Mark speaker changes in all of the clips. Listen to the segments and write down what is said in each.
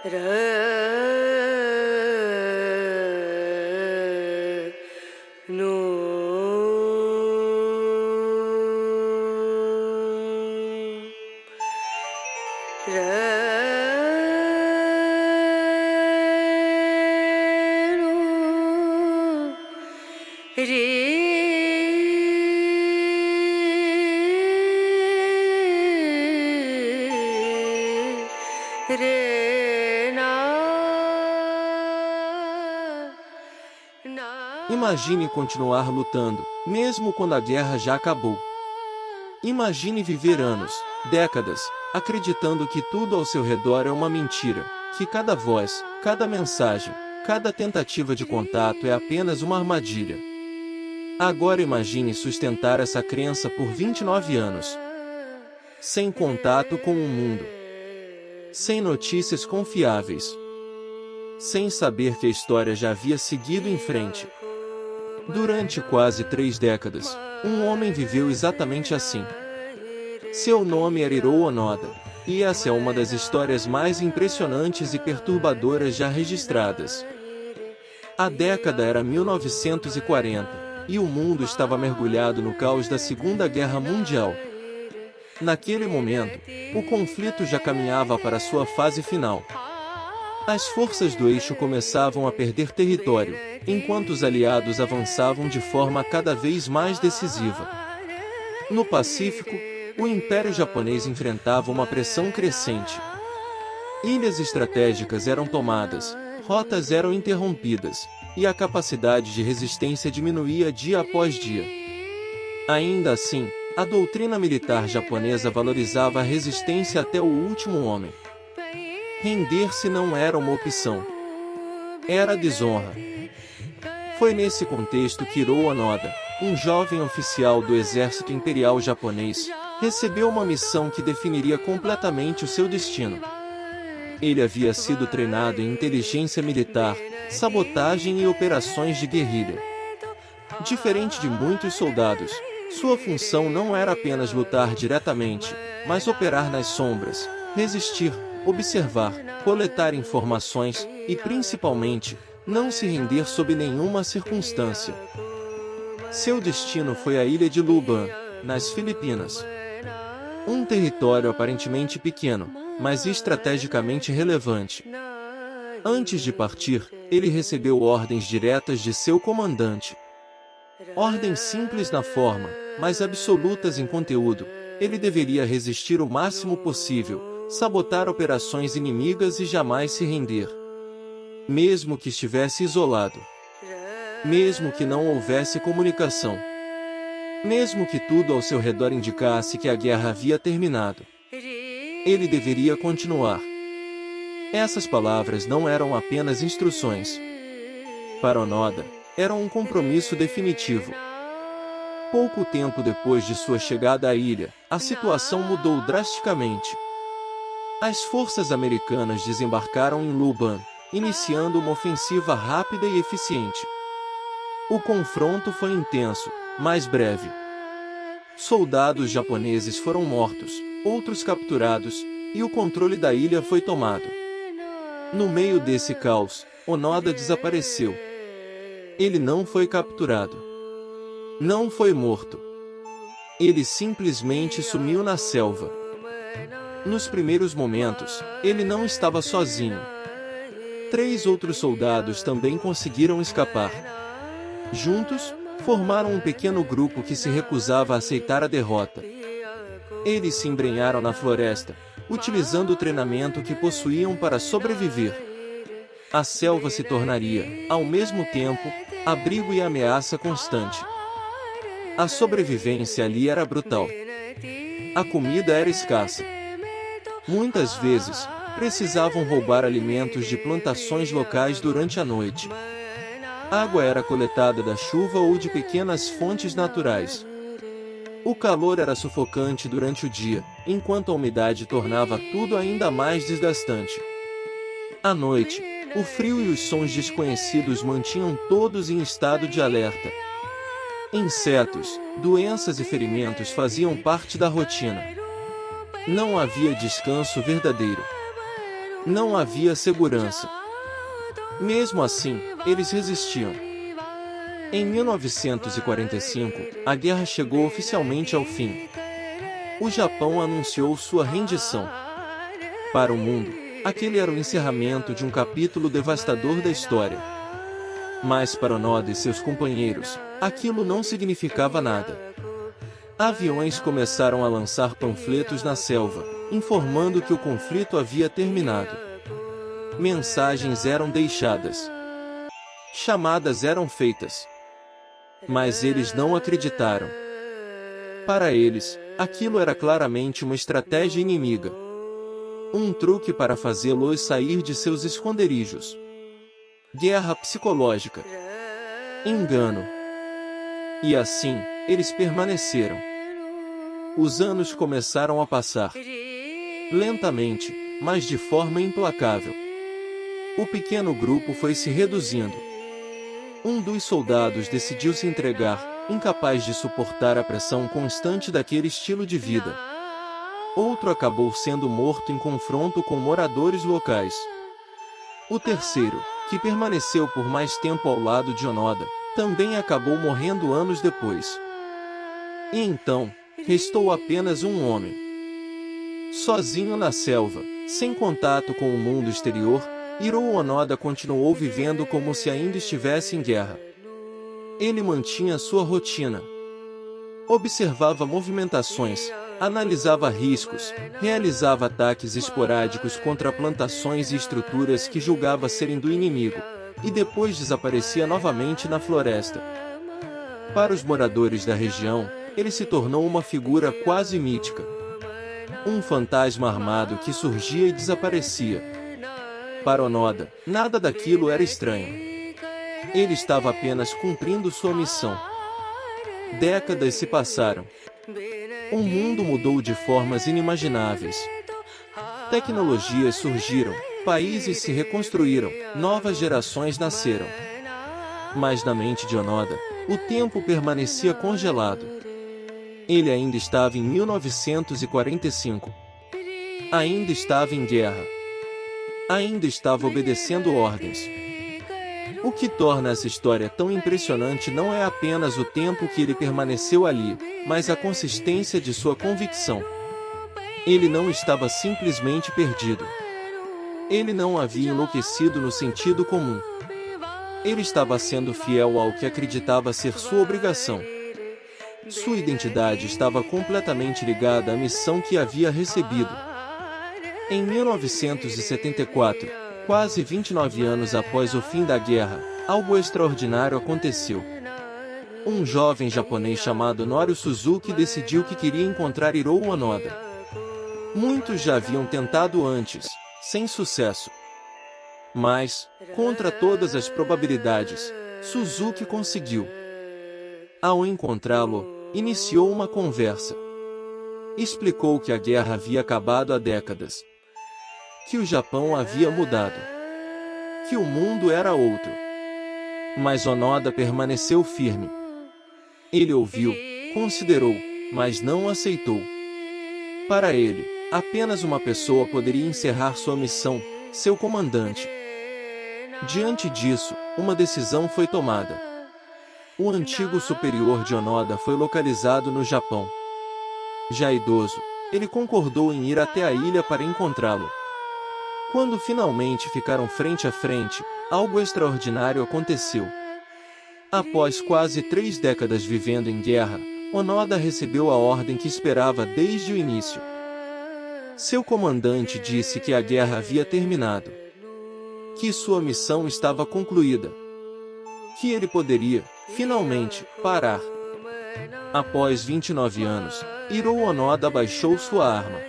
Speaker 1: Ra no Ra no Re na
Speaker 2: Imagine continuar lutando, mesmo quando a guerra já acabou. Imagine viver anos, décadas, acreditando que tudo ao seu redor é uma mentira, que cada voz, cada mensagem, cada tentativa de contato é apenas uma armadilha. Agora imagine sustentar essa crença por 29 anos. Sem contato com o mundo. Sem notícias confiáveis. Sem saber que a história já havia seguido em frente. Durante quase 3 décadas, um homem viveu exatamente assim. Seu nome era Hiroo Onoda, e essa é uma das histórias mais impressionantes e perturbadoras já registradas. A década era 1940, e o mundo estava mergulhado no caos da Segunda Guerra Mundial. Naquele momento, o conflito já caminhava para sua fase final. As forças do eixo começavam a perder território, enquanto os aliados avançavam de forma cada vez mais decisiva. No Pacífico, o Império Japonês enfrentava uma pressão crescente. Ilhas estratégicas eram tomadas, rotas eram interrompidas, e a capacidade de resistência diminuía dia após dia. Ainda assim, a doutrina militar japonesa valorizava a resistência até o último homem. Render-se não era uma opção. Era desonra. Foi nesse contexto que Hiroo Onoda, um jovem oficial do exército imperial japonês, recebeu uma missão que definiria completamente o seu destino. Ele havia sido treinado em inteligência militar, sabotagem e operações de guerrilha. Diferente de muitos soldados, sua função não era apenas lutar diretamente, mas operar nas sombras, resistir, observar, coletar informações e, principalmente, não se render sob nenhuma circunstância. Seu destino foi a ilha de Luban, nas Filipinas. Um território aparentemente pequeno, mas estrategicamente relevante. Antes de partir, ele recebeu ordens diretas de seu comandante. Ordens simples na forma, mas absolutas em conteúdo. Ele deveria resistir o máximo possível, sabotar operações inimigas e jamais se render. Mesmo que estivesse isolado. Mesmo que não houvesse comunicação. Mesmo que tudo ao seu redor indicasse que a guerra havia terminado. Ele deveria continuar. Essas palavras não eram apenas instruções. Para Onoda, eram um compromisso definitivo. Pouco tempo depois de sua chegada à ilha, a situação mudou drasticamente. As forças americanas desembarcaram em Luban, iniciando uma ofensiva rápida e eficiente. O confronto foi intenso, mas breve. Soldados japoneses foram mortos, outros capturados, e o controle da ilha foi tomado. No meio desse caos, Onoda desapareceu. Ele não foi capturado. Não foi morto. Ele simplesmente sumiu na selva. Nos primeiros momentos, ele não estava sozinho. 3 outros soldados também conseguiram escapar. Juntos, formaram um pequeno grupo que se recusava a aceitar a derrota. Eles se embrenharam na floresta, utilizando o treinamento que possuíam para sobreviver. A selva se tornaria, ao mesmo tempo, abrigo e ameaça constante. A sobrevivência ali era brutal. A comida era escassa. Muitas vezes, precisavam roubar alimentos de plantações locais durante a noite. Água era coletada da chuva ou de pequenas fontes naturais. O calor era sufocante durante o dia, enquanto a umidade tornava tudo ainda mais desgastante. À noite, o frio e os sons desconhecidos mantinham todos em estado de alerta. Insetos, doenças e ferimentos faziam parte da rotina. Não havia descanso verdadeiro. Não havia segurança. Mesmo assim, eles resistiam. Em 1945, a guerra chegou oficialmente ao fim. O Japão anunciou sua rendição. Para o mundo, aquele era o encerramento de um capítulo devastador da história. Mas para Onoda e seus companheiros, aquilo não significava nada. Aviões começaram a lançar panfletos na selva, informando que o conflito havia terminado. Mensagens eram deixadas. Chamadas eram feitas. Mas eles não acreditaram. Para eles, aquilo era claramente uma estratégia inimiga. Um truque para fazê-los sair de seus esconderijos. Guerra psicológica. Engano. E assim, eles permaneceram. Os anos começaram a passar. Lentamente, mas de forma implacável. O pequeno grupo foi se reduzindo. Um dos soldados decidiu se entregar, incapaz de suportar a pressão constante daquele estilo de vida. Outro acabou sendo morto em confronto com moradores locais. O terceiro, que permaneceu por mais tempo ao lado de Onoda, também acabou morrendo anos depois. E então, restou apenas um homem. Sozinho na selva, sem contato com o mundo exterior, Hiroo Onoda continuou vivendo como se ainda estivesse em guerra. Ele mantinha sua rotina. Observava movimentações, analisava riscos, realizava ataques esporádicos contra plantações e estruturas que julgava serem do inimigo, e depois desaparecia novamente na floresta. Para os moradores da região, ele se tornou uma figura quase mítica. Um fantasma armado que surgia e desaparecia. Para Onoda, nada daquilo era estranho. Ele estava apenas cumprindo sua missão. Décadas se passaram. O mundo mudou de formas inimagináveis. Tecnologias surgiram, países se reconstruíram, novas gerações nasceram. Mas na mente de Onoda, o tempo permanecia congelado. Ele ainda estava em 1945. Ainda estava em guerra. Ainda estava obedecendo ordens. O que torna essa história tão impressionante não é apenas o tempo que ele permaneceu ali, mas a consistência de sua convicção. Ele não estava simplesmente perdido. Ele não havia enlouquecido no sentido comum. Ele estava sendo fiel ao que acreditava ser sua obrigação. Sua identidade estava completamente ligada à missão que havia recebido. Em 1974, quase 29 anos após o fim da guerra, algo extraordinário aconteceu. Um jovem japonês chamado Norio Suzuki decidiu que queria encontrar Hiroo Onoda. Muitos já haviam tentado antes, sem sucesso. Mas, contra todas as probabilidades, Suzuki conseguiu. Ao encontrá-lo, iniciou uma conversa. Explicou que a guerra havia acabado há décadas. Que o Japão havia mudado. Que o mundo era outro. Mas Onoda permaneceu firme. Ele ouviu, considerou, mas não aceitou. Para ele, apenas uma pessoa poderia encerrar sua missão, seu comandante. Diante disso, uma decisão foi tomada. O antigo superior de Onoda foi localizado no Japão. Já idoso, ele concordou em ir até a ilha para encontrá-lo. Quando finalmente ficaram frente a frente, algo extraordinário aconteceu. Após quase 3 décadas vivendo em guerra, Onoda recebeu a ordem que esperava desde o início. Seu comandante disse que a guerra havia terminado. Que sua missão estava concluída. Que ele poderia, finalmente, parar. Após 29 anos, Hiroo Onoda baixou sua arma.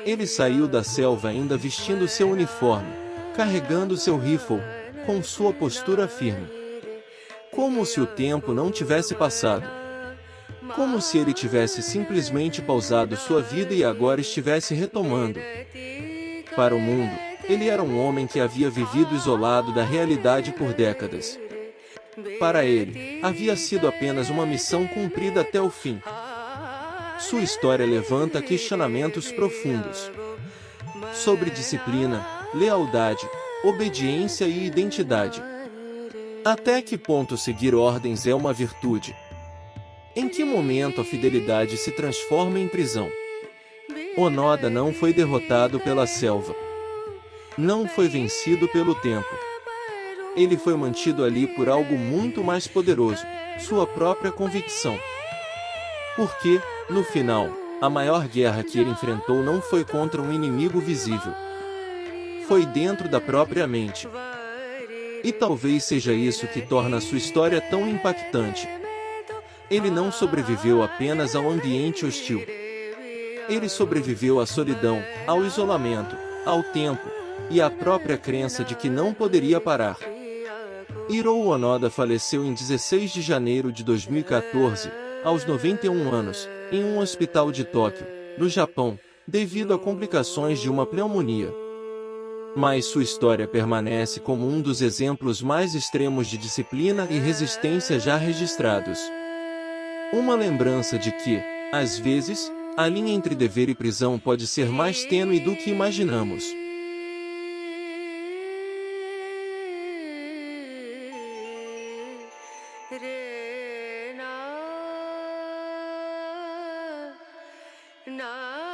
Speaker 2: Ele saiu da selva ainda vestindo seu uniforme, carregando seu rifle, com sua postura firme. Como se o tempo não tivesse passado. Como se ele tivesse simplesmente pausado sua vida e agora estivesse retomando. Para o mundo, ele era um homem que havia vivido isolado da realidade por décadas. Para ele, havia sido apenas uma missão cumprida até o fim. Sua história levanta questionamentos profundos. sobre disciplina, lealdade, obediência e identidade. Até que ponto seguir ordens é uma virtude? Em que momento a fidelidade se transforma em prisão? Onoda não foi derrotado pela selva. Não foi vencido pelo tempo. Ele foi mantido ali por algo muito mais poderoso, sua própria convicção. Porque, no final, a maior guerra que ele enfrentou não foi contra um inimigo visível. Foi dentro da própria mente. E talvez seja isso que torna sua história tão impactante. Ele não sobreviveu apenas ao ambiente hostil. Ele sobreviveu à solidão, ao isolamento, ao tempo, e à própria crença de que não poderia parar. Hiroo Onoda faleceu em 16 de janeiro de 2014, aos 91 anos, em um hospital de Tóquio, no Japão, devido a complicações de uma pneumonia. Mas sua história permanece como um dos exemplos mais extremos de disciplina e resistência já registrados. Uma lembrança de que, às vezes, a linha entre dever e prisão pode ser mais tênue do que imaginamos.
Speaker 1: Na